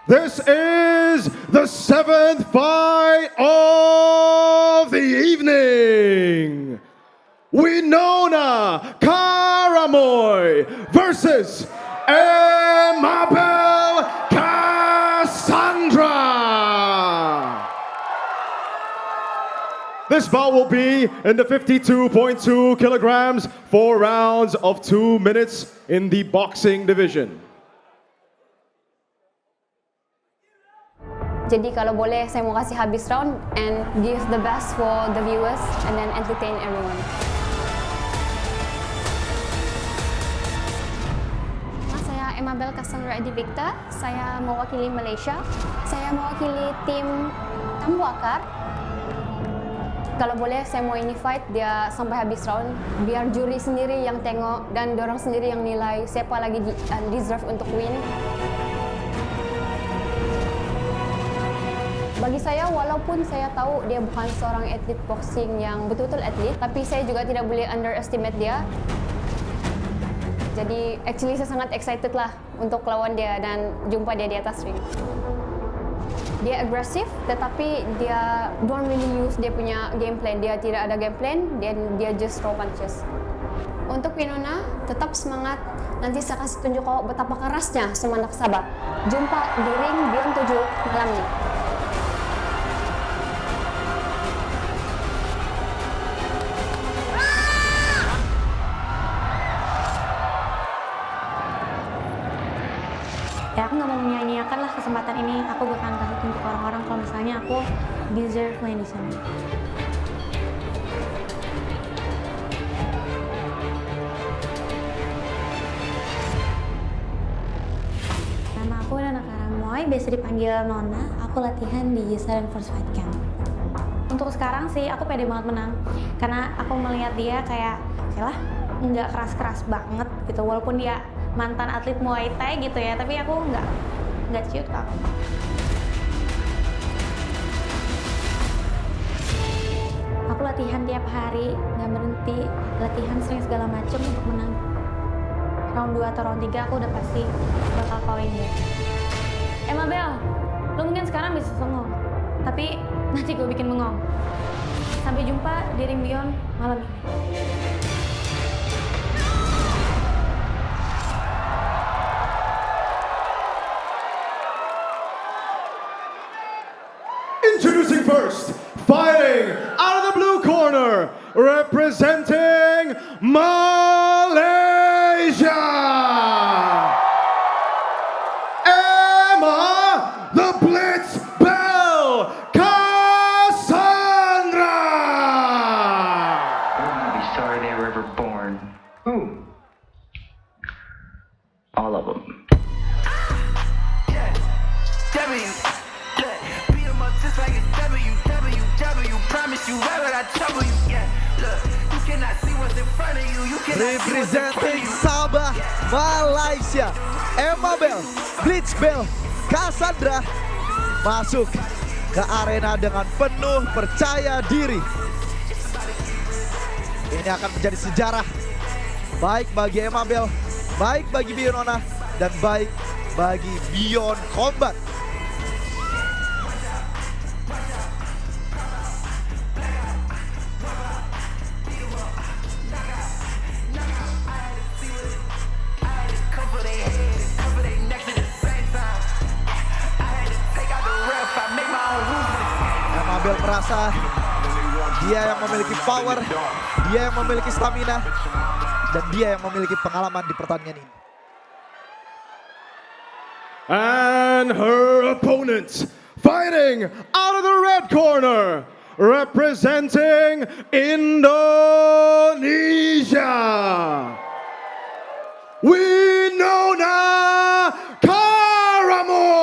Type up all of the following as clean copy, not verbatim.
This is the seventh fight of the evening. Winona Karamoy versus Amabel Cassandra. This bout will be in the 52.2 kilograms, 4 rounds of 2 minutes in the boxing division. Jadi kalau boleh saya mau kasih habis round and give the best for the viewers and then entertain everyone. Saya Amabel Cassandra Edi Victor, saya mewakili Malaysia. Saya mewakili tim Tambuakar. Kalau boleh saya mau ini fight dia sampai habis round biar juri sendiri yang tengok dan dorang sendiri yang nilai siapa lagi deserve untuk win. Bagi saya, walaupun saya tahu dia bukan seorang atlet boxing yang betul-betul atlet, tapi saya juga tidak boleh underestimate dia. Jadi, actually saya sangat excited lah untuk lawan dia dan jumpa dia di atas ring. Dia agresif, tetapi dia don't really use dia punya game plan. Dia tidak ada game plan, dan dia just throw punches. Untuk Winona, tetap semangat. Nanti saya kasih tunjuk kau betapa kerasnya semangat Sabah. Jumpa di ring Beyond 7 malam ini. Ya, aku nggak mau menyanyiakan lah kesempatan ini. Aku bakalan kasih tunjuk orang-orang kalau misalnya aku deserve main di sini. Nama aku Winona Karamoy, biasa dipanggil Nona. Aku latihan di Silent Force Fight Camp. Untuk sekarang sih aku pede banget menang karena aku melihat dia kayak lah nggak keras-keras banget gitu, walaupun dia mantan atlet Muay Thai gitu ya, tapi aku nggak ciut kok. Aku latihan tiap hari, nggak berhenti, latihan sering segala macem untuk menang. Round 2 atau round 3 aku udah pasti bakal poin dia. Amabel, lo mungkin sekarang bisa songong, tapi nanti gue bikin bengong. Sampai jumpa di Ring Beyond malam ini. Introducing first, fighting out of the blue corner, representing Malaysia, Emma the Blitz Bell Cassandra. I'll be sorry they were ever born. Who? All of them. Representing Sabah, Malaysia, Amabel Blitz Bell Cassandra masuk ke arena dengan penuh percaya diri. Ini akan menjadi sejarah baik bagi Amabel, baik bagi Winona, dan baik bagi Beyond Combat. Amabel merasa dia yang memiliki power, dia yang memiliki stamina, dan dia yang memiliki pengalaman di pertandingan ini. And her opponent, fighting out of the red corner, representing Indonesia, Winona Karamoy.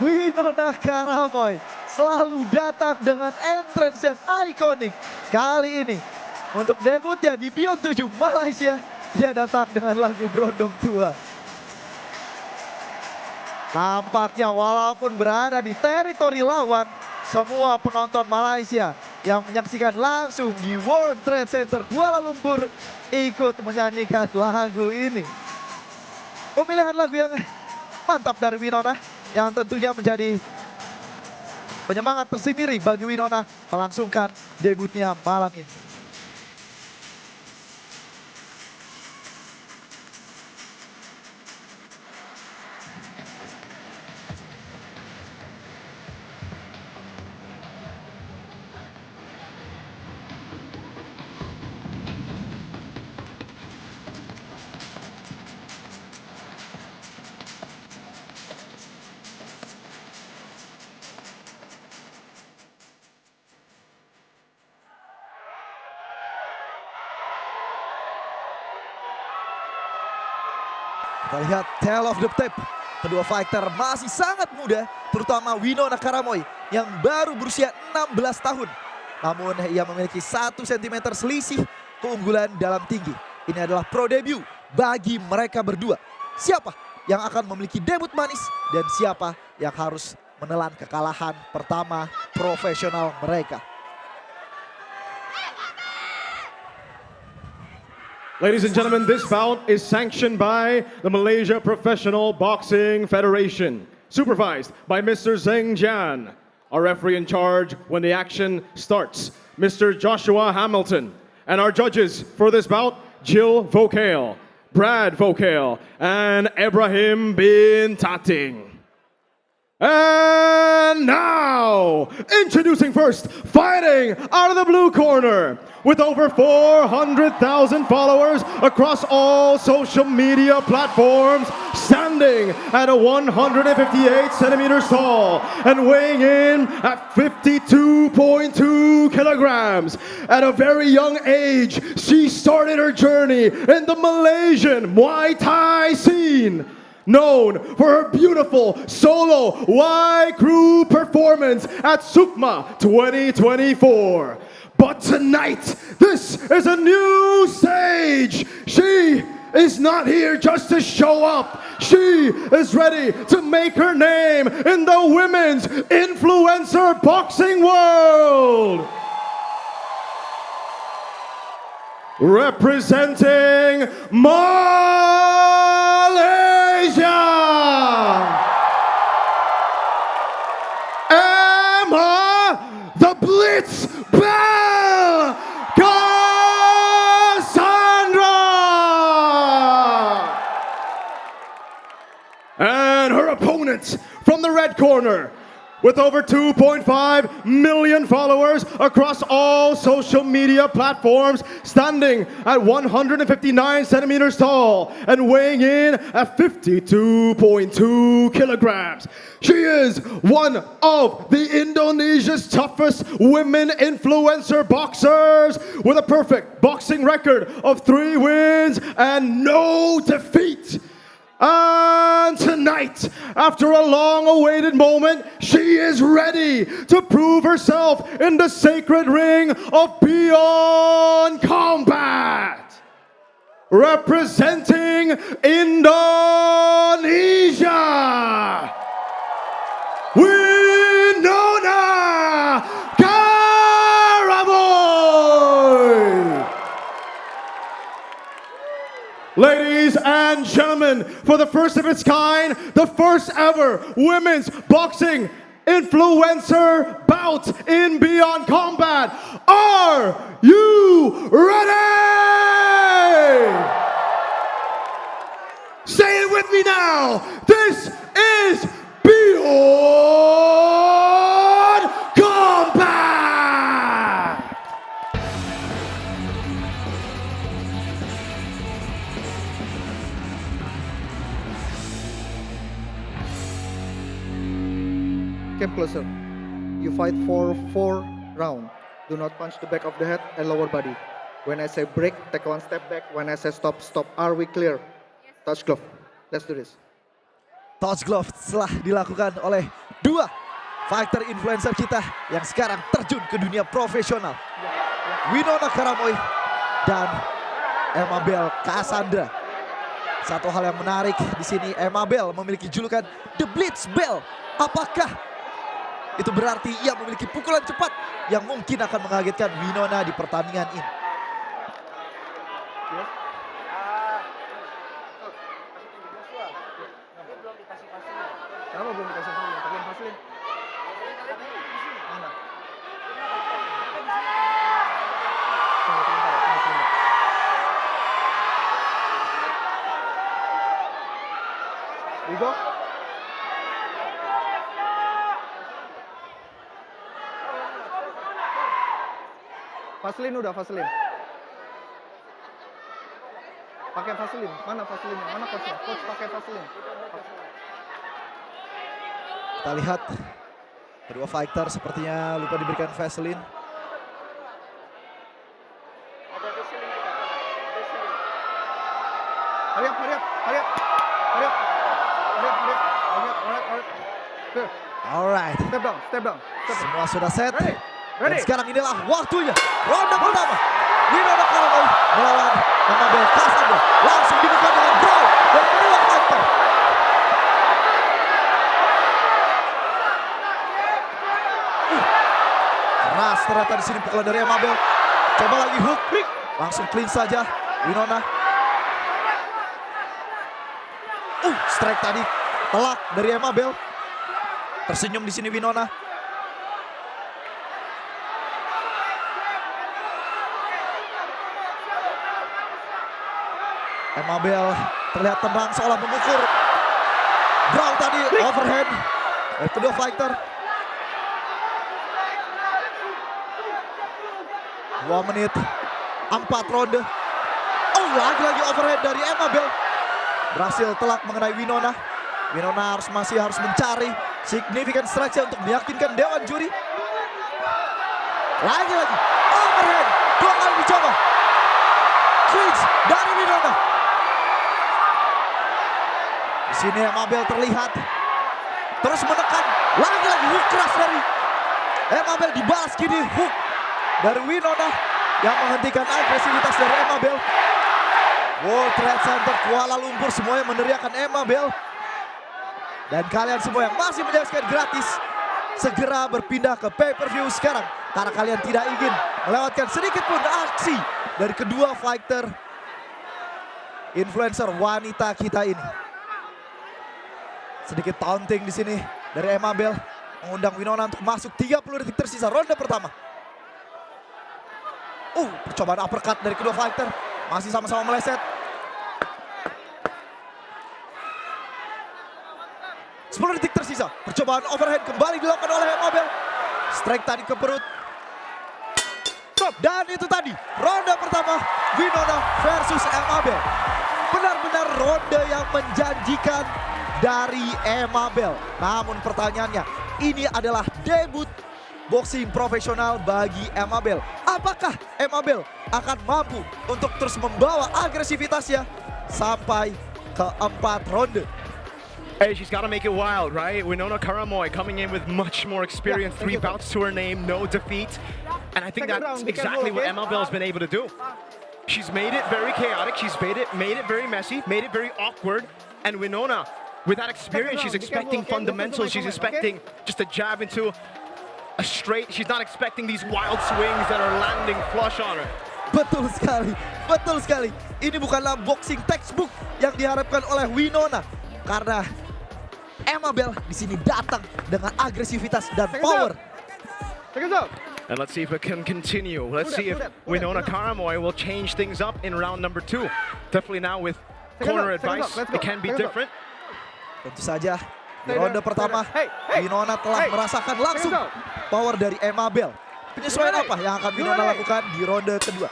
Winona Karamoy selalu datang dengan entrance yang ikonik. Kali ini Untuk debutnya di Beyond 7 Malaysia, dia datang dengan lagu Berondong Tua. Nampaknya walaupun berada di teritori lawan, semua penonton Malaysia yang menyaksikan langsung di World Trade Center Kuala Lumpur ikut menyanyikan lagu ini. Pemilihan lagu yang mantap dari Winona yang tentunya menjadi penyemangat tersendiri bagi Winona melangsungkan debutnya malam ini. Kita lihat tail of the tape. Kedua fighter masih sangat muda, terutama Winona Karamoy yang baru berusia 16 tahun. Namun ia memiliki 1 cm selisih keunggulan dalam tinggi. Ini adalah pro debut bagi mereka berdua. Siapa yang akan memiliki debut manis dan siapa yang harus menelan kekalahan pertama profesional mereka. Ladies and gentlemen, this bout is sanctioned by the Malaysia Professional Boxing Federation, supervised by Mr. Zheng Jian. Our referee in charge when the action starts, Mr. Joshua Hamilton. And our judges for this bout, Jill Vokale, Brad Vokale, and Ibrahim bin Tating. And now, introducing first, fighting out of the blue corner, with over 400,000 followers across all social media platforms, standing at a 158 centimeters tall and weighing in at 52.2 kilograms. At a very young age, she started her journey in the Malaysian Muay Thai scene. Known for her beautiful solo Y Crew performance at Sukma 2024. But tonight, this is a new stage. She is not here just to show up. She is ready to make her name in the women's influencer boxing world. Representing Malaysia, Emma the Blitz Bell Cassandra, and her opponent from the red corner, with over 2.5 million followers across all social media platforms, standing at 159 centimeters tall and weighing in at 52.2 kilograms. She is one of the Indonesia's toughest women influencer boxers, with a perfect boxing record of 3 wins and no defeat. And tonight, after a long-awaited moment, she is ready to prove herself in the sacred ring of Beyond Combat. Representing Indonesia, Winona Karamoy. Ladies and gentlemen, for the first of its kind, the first ever women's boxing influencer bout in Beyond Combat. Are you ready? Say it with me now. This is Beyond Combat. Come closer. You fight for 4 rounds. Do not punch the back of the head and lower body. When I say break, take 1 step back. When I say stop, stop. Are we clear? Touch glove. Let's do this. Touch glove telah dilakukan oleh 2 fighter influencer kita yang sekarang terjun ke dunia profesional. Winona Karamoy dan Amabel Cassandra. Satu hal yang menarik di sini, Amabel memiliki julukan The Blitz Bell. Apakah itu berarti ia memiliki pukulan cepat yang mungkin akan mengagetkan Winona di pertandingan ini? Kenapa belum dikasih vaselin? Pakein vaselin. Mana? Tunggu sebentar. Wigo? Vaselin udah, vaselin. Pakai vaselin. Mana vaselinnya? Mana coachnya? Coach pakai vaselin. Kita lihat kedua fighter sepertinya lupa diberikan Vaseline. Hurry up. Clear. Alright, Step down. semua sudah set. Ready. Dan sekarang inilah waktunya. Ronde pertama. Winona Karamoy melawan Amabel Cassandra. Langsung dibuka dengan brawl dari kedua fighter. Keras ternyata di sini pukulan dari Amabel. Coba lagi hook. Langsung clean saja Winona. Strike tadi telak dari Amabel. Tersenyum di sini Winona. Amabel terlihat tenang seolah mengukur. Brawl tadi overhand dari kedua fighter. 2 menit 4 ronde. Lagi-lagi overhead dari Amabel. Berhasil telak mengenai Winona. Winona masih harus mencari significant strike untuk meyakinkan dewan juri. Lagi-lagi overhead. 2 kali dicoba. Clinch dari Winona. Di sini Amabel terlihat terus menekan. Lagi-lagi hook keras dari Amabel, dibalas kini hook dari Winona yang menghentikan agresivitas dari Amabel. World Trade Center Kuala Lumpur semuanya meneriakan Amabel. Dan kalian semua yang masih menyaksikan gratis, segera berpindah ke pay-per-view sekarang. Karena kalian tidak ingin melewatkan sedikit pun aksi dari kedua fighter influencer wanita kita ini. Sedikit taunting di sini dari Amabel, mengundang Winona untuk masuk 30 detik tersisa ronde pertama. Percobaan uppercut dari kedua fighter, masih sama-sama meleset. 10 detik tersisa, percobaan overhead kembali dilakukan oleh Amabel. Strike tadi ke perut. Dan itu tadi, ronde pertama Winona versus Amabel. Benar-benar ronde yang menjanjikan dari Amabel. Namun pertanyaannya, ini adalah debut boxing profesional bagi Amabel. Apakah Amabel akan mampu untuk terus membawa agresivitasnya sampai ke 4 ronde? Hey, she's got to make it wild, right? Winona Karamoy coming in with much more experience, 3 bouts to her name, no defeat. And I think Second that's round, be exactly careful, what okay? Amabel's been able to do. She's made it very chaotic, she's made it very messy, made it very awkward. And Winona, with that experience, she's round, be careful, expecting okay? fundamentals, Listen to she's my comment, expecting just a jab into a straight. She's not expecting these wild swings that are landing flush on her. Betul sekali, betul sekali. Ini bukanlah boxing textbook yang diharapkan oleh Winona. Karena Amabel di sini datang dengan agresivitas dan power. Take us out. And let's see if it can continue. Let's see if Winona Karamoy will change things up in round number 2. Definitely now with corner advice, it can be different. Tentu saja di ronde pertama Winona telah merasakan langsung power dari Amabel. Penyesuaian apa yang akan Winona lakukan di ronde kedua?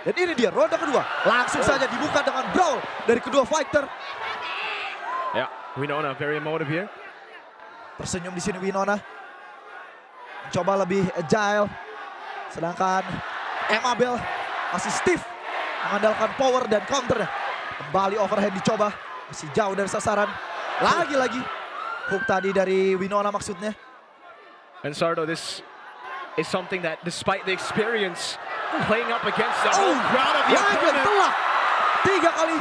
Dan ini dia ronde kedua. Langsung saja dibuka dengan brawl dari kedua fighter. Yeah, Winona very emotive here. Tersenyum di sini Winona. Mencoba lebih agile. Sedangkan Amabel masih stiff. Mengandalkan power dan counternya. Kembali overhead dicoba. Masih jauh dari sasaran. Lagi-lagi. Hook tadi dari Winona maksudnya. And Sardo, this is something that despite the experience playing up against the whole crowd of the lagi opponent. telak. 3 kali.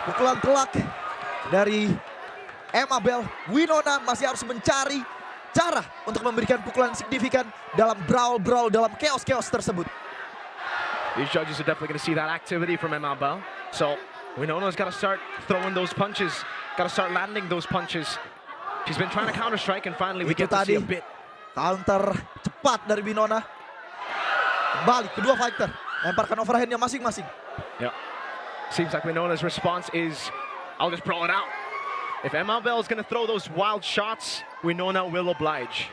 Pukulan telak dari Emma Bell. Winona masih harus mencari cara untuk memberikan pukulan signifikan dalam brawl-brawl, dalam chaos-chaos tersebut. These judges are definitely going to see that activity from Emma Bell. So Winona's got to start throwing those punches, got to start landing those punches. She's been trying to counter strike, and finally we Itu get to see tadi a bit. counter cepat dari Winona. Kembali kedua fighter, lemparkan overhandnya masing-masing. Yeah. Seems like Winona's response is, I'll just brawl it out. If Emma Bell is going to throw those wild shots, Winona will oblige.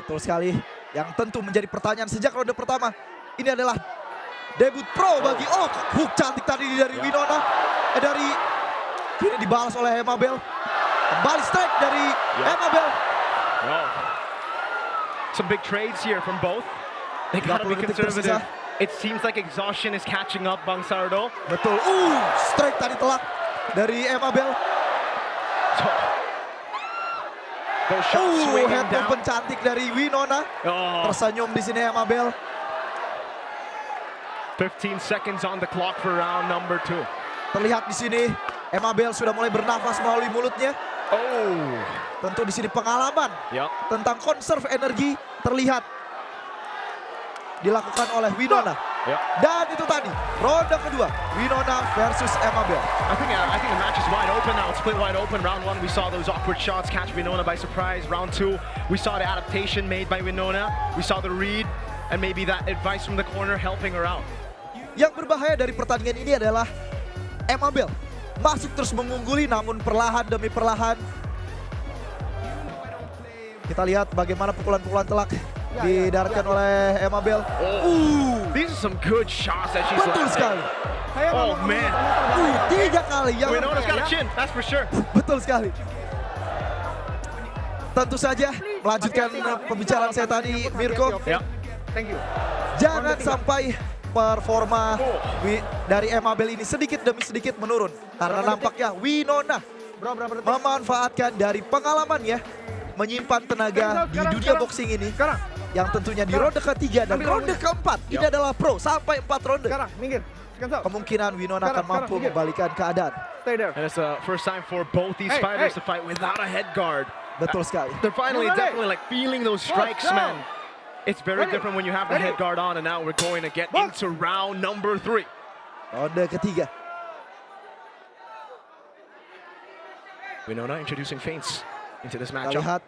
Betul sekali. Yang tentu menjadi pertanyaan sejak ronde pertama. Ini adalah debut pro bagi hook cantik tadi dari Winona. Dari kini dibalas oleh Emma Bell. Kembali strike dari Emma Bell. Oh. Some big trades here from both. They gotta be 30 detik conservative. tersisa. It seems like exhaustion is catching up, Bang Sardo. Betul. Strike tadi telak dari Emma Bell. Those shots swinging Head down. open cantik dari Winona. Oh, Tersenyum di sini Emma Bell. 15 seconds on the clock for round number 2. Terlihat di sini Emma Bell sudah mulai bernafas melalui mulutnya. Oh, Tentu di sini pengalaman yep. tentang conserve energi terlihat dilakukan oleh Winona. Yep. Dan itu tadi ronde kedua Winona versus Emma Bell. I think the match is wide open now. It's split wide open. Round 1, we saw those awkward shots catch Winona by surprise. Round 2, we saw the adaptation made by Winona. We saw the read and maybe that advice from the corner helping her out. Yang berbahaya dari pertandingan ini adalah Emma Bell masih terus mengungguli namun perlahan demi perlahan. Kita lihat bagaimana pukulan-pukulan telak didaratkan oleh Emma Bell. These are some good shots that she's Betul sekali. landing. Oh man, 3 kali yang Winona's got a chin, that's for sure. betul sekali. Tentu saja melanjutkan pembicaraan saya tadi, Mirko. Yep. Thank you. Jangan sampai performa dari Emma Bell ini sedikit demi sedikit menurun. Karena nampaknya Winona memanfaatkan dari pengalamannya menyimpan tenaga di dunia boxing ini. Yang tentunya di ronde ketiga dan ronde keempat. Ini adalah pro sampai 4 ronde. Sekarang, minggir. Kemungkinan Winona akan mampu membalikkan keadaan. Stay there. And it's the first time for both these fighters to fight without a head guard. Betul sekali. They're finally You ready? definitely like feeling those strikes, man. It's very different when you have the head guard on, and now we're going to get into round number 3. Ronde ketiga. Winona introducing feints into this Kita matchup. lihat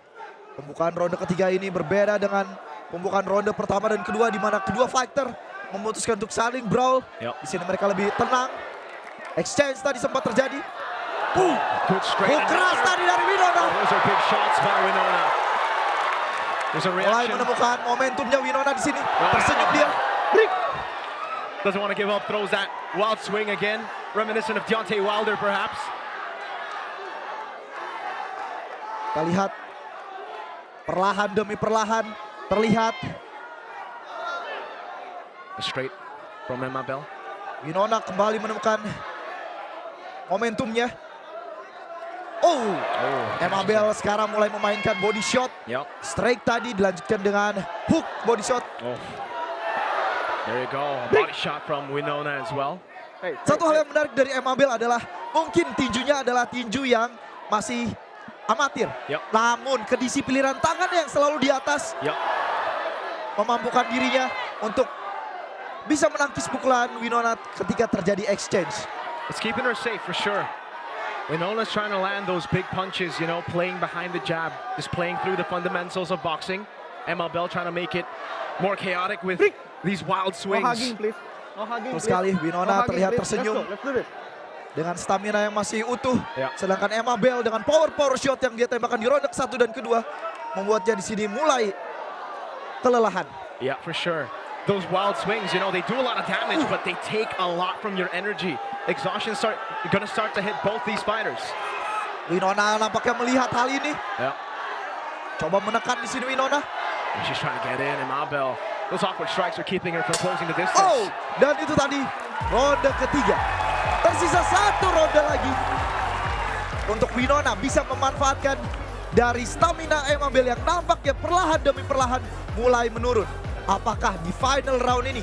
pembukaan ronde ketiga ini berbeda dengan pembukaan ronde pertama dan kedua di mana kedua fighter memutuskan untuk saling brawl. Yep. Di sini mereka lebih tenang. Exchange tadi sempat terjadi. Good straight. Hook keras tadi dari Winona. Those are big shots by Winona. There's a Mulai reaction. menemukan momentumnya Winona di sini. Tersenyum dia. Doesn't want to give up. Throws that wild swing again. Reminiscent of Deontay Wilder, perhaps. Kita lihat perlahan demi perlahan terlihat A straight from Emma Bell. Winona kembali menemukan momentumnya. Emma Bell sekarang mulai memainkan body shot. Yep. Strike tadi dilanjutkan dengan hook body shot. Oh. There you go. A body shot from Winona as well. Satu hal yang menarik dari Emma Bell adalah mungkin tinjunya adalah tinju yang masih amatir. Yep. Namun kedisiplinan tangan yang selalu di atas Yep. memampukan dirinya untuk bisa menangkis pukulan Winona ketika terjadi exchange. It's keeping her safe for sure. Winona's trying to land those big punches, you know, playing behind the jab, just playing through the fundamentals of boxing. Emma Bell trying to make it more chaotic with these wild No swings. hugging, please. No hugging, Betul please. sekali, Winona No hugging, terlihat please. tersenyum. Let's do this. Dengan stamina yang masih utuh. Ya. Sedangkan Emma Bell dengan power shot yang dia tembakkan di ronde ke-1 dan kedua membuatnya di sini mulai kelelahan. Yeah, for sure. Those wild swings, you know, they do a lot of damage, but they take a lot from your energy. Exhaustion gonna start to hit both these fighters. Winona nampaknya melihat hal ini. Yeah. Coba menekan di sini Winona. And she's trying to get in, and Mabel, those awkward strikes are keeping her from closing the distance. Dan itu tadi ronde ketiga. Tersisa 1 ronde lagi untuk Winona bisa memanfaatkan dari stamina Emma Bell yang nampaknya perlahan demi perlahan mulai menurun. Apakah di final round ini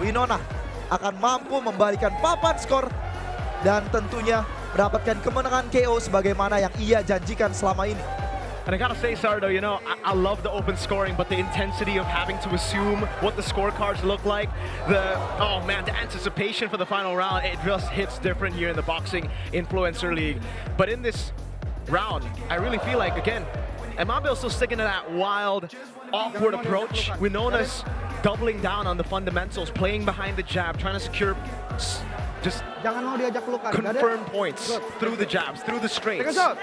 Winona akan mampu membalikan papan skor dan tentunya mendapatkan kemenangan KO sebagaimana yang ia janjikan selama ini. And I gotta say, Sardo, you know, I love the open scoring, but the intensity of having to assume what the scorecards look like, the anticipation for the final round, it just hits different here in the Boxing Influencer League. But in this round, I really feel like, again, MLB's still sticking to that wild, awkward approach. Winona's doubling down on the fundamentals, playing behind the jab, trying to secure just Jangan mau diajak pelukan. confirm points through the jabs, through the straights. Second shot.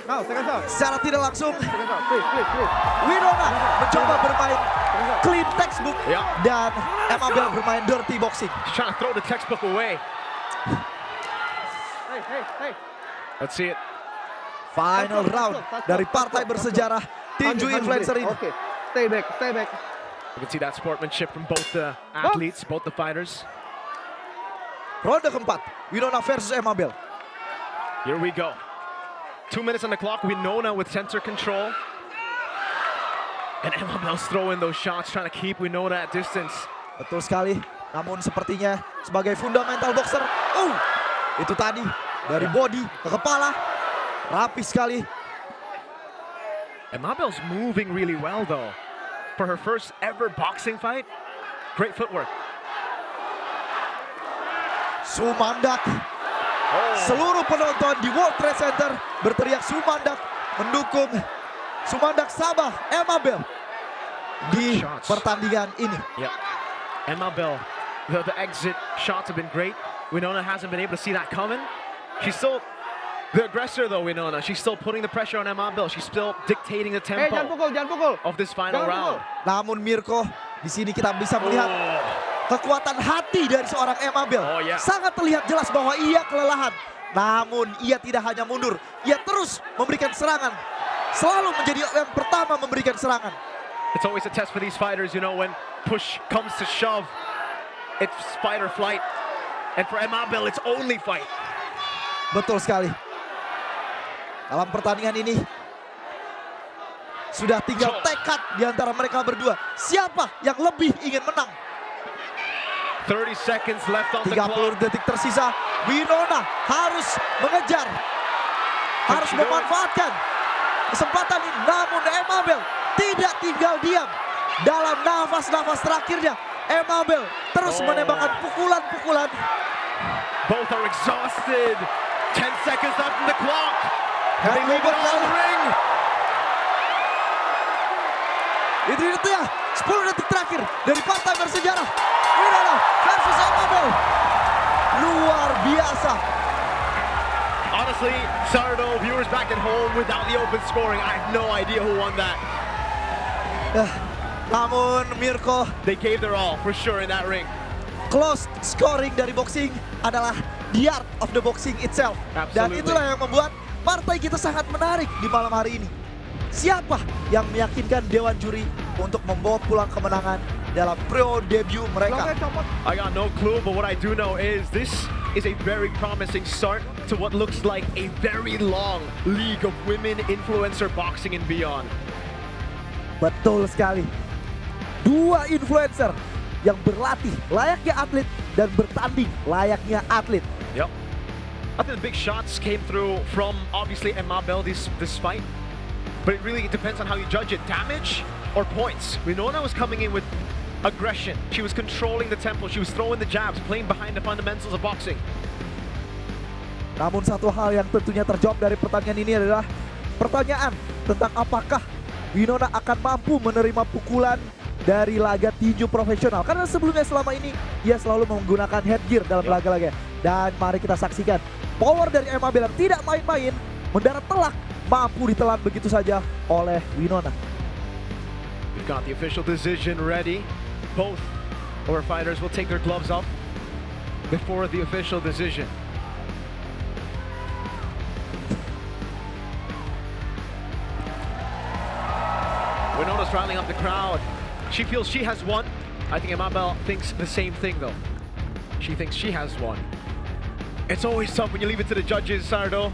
Now, second shot. Secara tidak langsung Second shot. Please. Winona mencoba bermain clean textbook Yeah. dan MLB bermain dirty boxing. She's trying to throw the textbook away. Hey. Let's see it. Final round dari partai bersejarah tinju influencer ini. Okay. Stay back. You can see that sportsmanship from both the athletes, both the fighters. Ronde keempat, Winona versus MLB. Here we go. 2 minutes on the clock. Winona with center control. And MLB's throwing those shots, trying to keep Winona at distance. Betul sekali, namun sepertinya sebagai fundamental boxer, itu tadi dari body ke kepala, rapi sekali. MLB's moving really well though. For her first ever boxing fight, great footwork. Sumandak, seluruh penonton di World Trade Center berteriak Sumandak, mendukung Sumandak Sabah MLB di Shots. pertandingan ini. Yep. MLB, the exit shots have been great. Winona hasn't been able to see that coming. She's still the aggressor though, Winona. She's still putting the pressure on MLB. She's still dictating the tempo Jangan pukul. of this final Jangan round. Namun Mirko, di sini kita bisa melihat kekuatan hati dari seorang MLB. Oh, yeah. Sangat terlihat jelas bahwa ia kelelahan. Namun ia tidak hanya mundur, ia terus memberikan serangan. Selalu menjadi yang pertama memberikan serangan. It's always a test for these fighters, you know, when push comes to shove, it's fight or flight. And for MLB, it's only fight. Betul sekali. Dalam pertandingan ini sudah tinggal tekad di antara mereka berdua. Siapa yang lebih ingin menang? 30 seconds left on the 30 clock. detik tersisa. Winona harus mengejar, harus she do it? memanfaatkan kesempatan ini. Namun Emabel tidak tinggal diam. Dalam nafas-nafas terakhirnya, Emabel terus menembakkan pukulan-pukulan. Both are exhausted. 10 seconds left on the clock. And they leave it all in the ring. Itu dia, 10 detik terakhir dari partai bersejarah. Winona versus Emabel. Luar biasa. Honestly, Sardo, viewers back at home, without the open scoring, I have no idea who won that. Namun Mirko, They gave their all, for sure, in that ring. close scoring dari boxing adalah the art of the boxing itself. Dan Absolutely. itulah yang membuat partai kita sangat menarik di malam hari ini. Siapa yang meyakinkan Dewan Juri untuk membawa pulang kemenangan dalam pro debut mereka? I got no clue, but what I do know is this is a very promising start to what looks like a very long league of women influencer boxing and beyond. Betul sekali. Dua influencer yang berlatih layaknya atlet dan bertanding layaknya atlet. Yep. I think the big shots came through from obviously Emabel this fight, but it really depends on how you judge it. Damage or points. Winona was coming in with aggression. She was controlling the tempo. She was throwing the jabs, playing behind the fundamentals of boxing. Namun satu hal yang tentunya terjawab dari pertandingan ini adalah pertanyaan tentang apakah Winona akan mampu menerima pukulan dari laga tinju profesional. Karena sebelumnya selama ini ia selalu menggunakan headgear dalam laga-laga. Dan mari kita saksikan power dari Emabel yang tidak main-main, mendarat telak, mampu ditelan begitu saja oleh Winona. We've got the official decision ready. Both of our fighters will take their gloves off before the official decision. Winona's rallying up the crowd. She feels she has won. I think Emabel thinks the same thing though. She thinks she has won. It's always tough when you leave it to the judges, Sardo.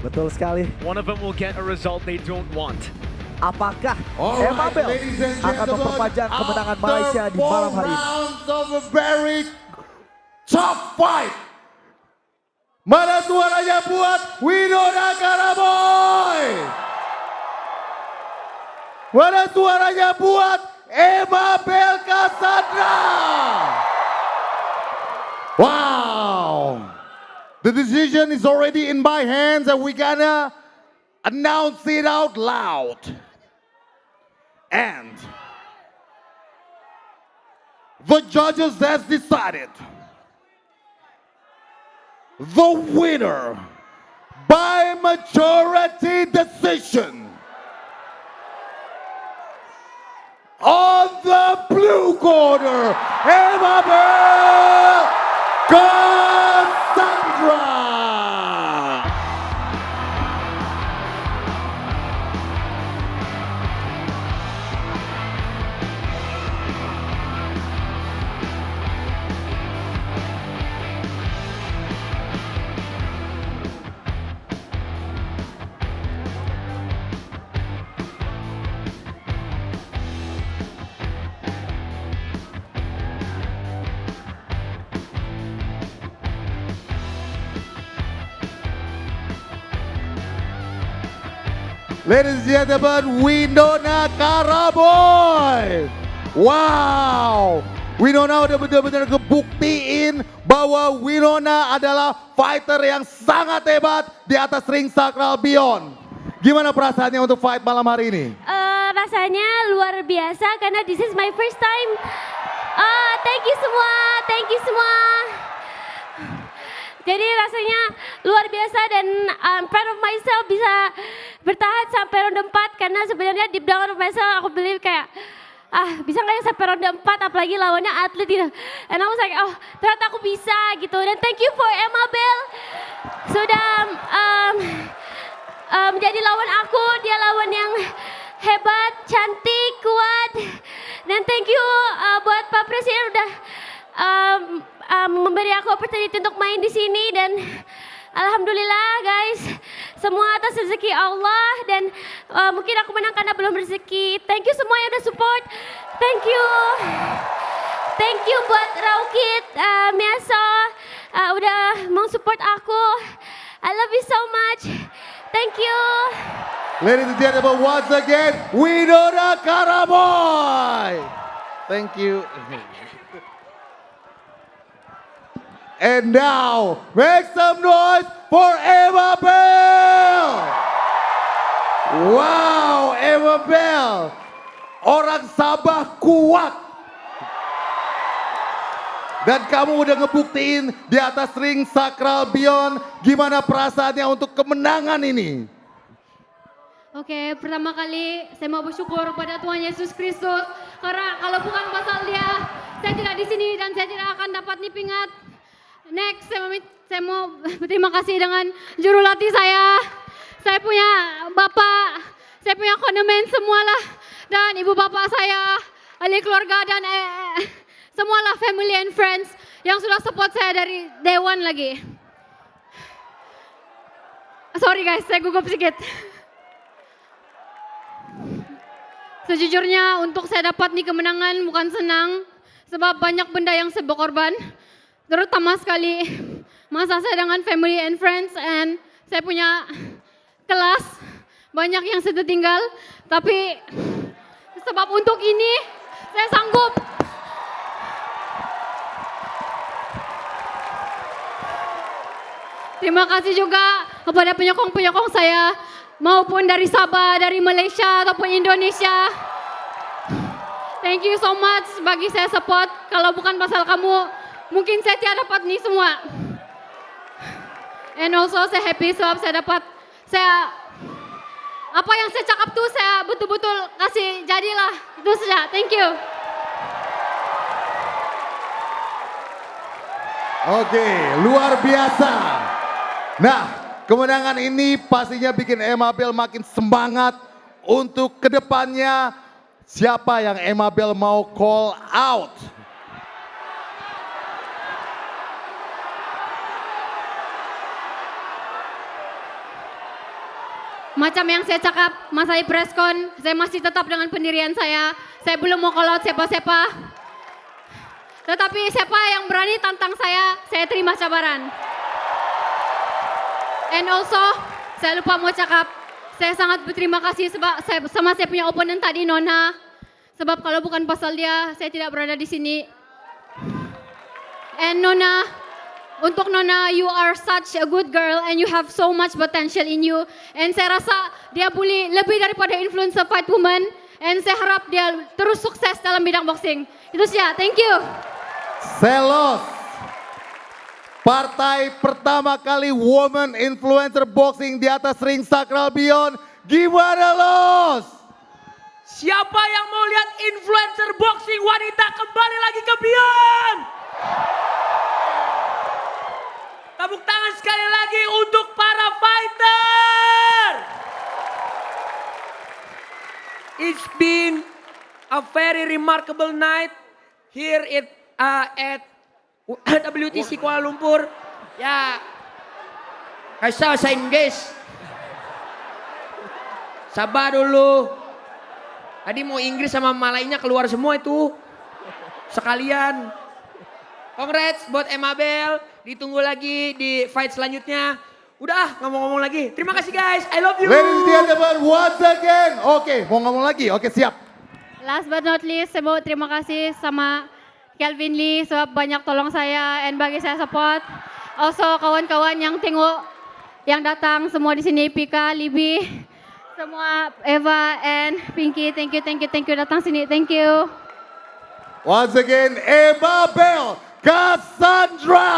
Betul sekali. One of them will get a result they don't want. Apakah Alright, Emma Bell ladies and akan gentlemen, memperpanjang kemenangan after Malaysia di malam 4 hari ini? rounds of a very tough fight. Mana suaranya buat Winona Karamoy? Mana suaranya buat Emma Bell Cassandra? Wow. The decision is already in my hands and we gonna announce it out loud. And the judges has decided the winner by majority decision on the blue corner, Emma Bell Cassandra. Ladies and gentlemen, Winona Karamoy. Wow, Winona udah benar-benar ngebuktiin bahwa Winona adalah fighter yang sangat hebat di atas ring Sakral Beyond. Gimana perasaannya untuk fight malam hari ini? Rasanya luar biasa karena this is my first time. Thank you semua. Jadi rasanya luar biasa dan I'm proud of myself bisa bertahan sampai ronde 4 karena sebenarnya deep down of myself aku believe kayak bisa nggak ya sampai ronde 4 apalagi lawannya atlet gitu. And I was like ternyata aku bisa gitu dan thank you for Emma Bell sudah menjadi lawan aku, dia lawan yang hebat, cantik, kuat dan thank you buat Pak Presiden udah memberi aku opportunity untuk main di sini dan alhamdulillah guys, semua atas rezeki Allah dan mungkin aku menang karena belum rezeki. Thank you semua yang udah support. Thank you buat Raukit, Miaso udah mau support aku. I love you so much. Thank you. Ladies and gentlemen, once again, Winona Karamoy. Thank you. And now, make some noise for Emma Bell. Wow, Emma Bell. Orang Sabah kuat. Dan kamu udah ngebuktiin di atas ring Sakral Beyond. Gimana perasaannya untuk kemenangan ini? Oke, pertama kali saya mau bersyukur pada Tuhan Yesus Kristus. Karena kalau bukan pasal dia, saya tidak di sini dan saya tidak akan dapat nipingat. Next, saya mau berterima kasih dengan juru latih saya. Saya punya bapak, saya punya kondemen semualah. Dan ibu bapak saya, ahli keluarga dan semualah family and friends yang sudah support saya dari day one lagi. Sorry guys, saya gugup sedikit. Sejujurnya untuk saya dapat nih kemenangan bukan senang. Sebab banyak benda yang saya berkorban. Terutama sekali masa saya dengan family and friends and saya punya kelas banyak yang saya tertinggal. Tapi sebab untuk ini saya sanggup. Terima kasih juga kepada penyokong-penyokong saya maupun dari Sabah, dari Malaysia ataupun Indonesia. Thank you so much bagi saya support. Kalau bukan pasal kamu, mungkin saya tidak dapat nih semua. And also saya happy sebab saya dapat, apa yang saya cakap tuh saya betul-betul kasih jadilah. Itu saja, thank you. Oke, luar biasa. Nah, kemenangan ini pastinya bikin Emma Bell makin semangat untuk kedepannya. Siapa yang Emma Bell mau call out? Macam yang saya cakap masa di preskon, saya masih tetap dengan pendirian saya. Saya belum mau call out siapa-siapa. Tetapi siapa yang berani tantang saya terima cabaran. And also, saya lupa mau cakap, saya sangat berterima kasih sama saya punya opponent tadi, Nona. Sebab kalau bukan pasal dia, saya tidak berada di sini. And Nona, untuk Nona, you are such a good girl and you have so much potential in you. And saya rasa dia boleh lebih daripada influencer fight woman. And saya harap dia terus sukses dalam bidang boxing. Itu saja, thank you. Selos, partai pertama kali woman influencer boxing di atas ring Sakral Beyond. Gimana Los? Siapa yang mau lihat influencer boxing wanita kembali lagi ke Beyond? Tepuk tangan sekali lagi untuk para fighter. It's been a very remarkable night here at WTC Kuala Lumpur. Ya, kaisa sa Inggris. Sabar dulu. Tadi mau Inggris sama Malaynya keluar semua itu. Sekalian. Congrats buat Emabel. Ditunggu lagi di fight selanjutnya. Udah, nggak mau ngomong lagi. Terima kasih guys. I love you. Ladies and gentlemen, once again. Oke, mau ngomong lagi? Oke, siap. Last but not least, saya mau terima kasih sama Kelvin Lee sebab banyak tolong saya and bagi saya support. Also kawan-kawan yang tengok, yang datang semua di sini, Pika, Libby, semua Eva and Pinky, thank you datang sini, thank you. Once again, Emabel Cassandra.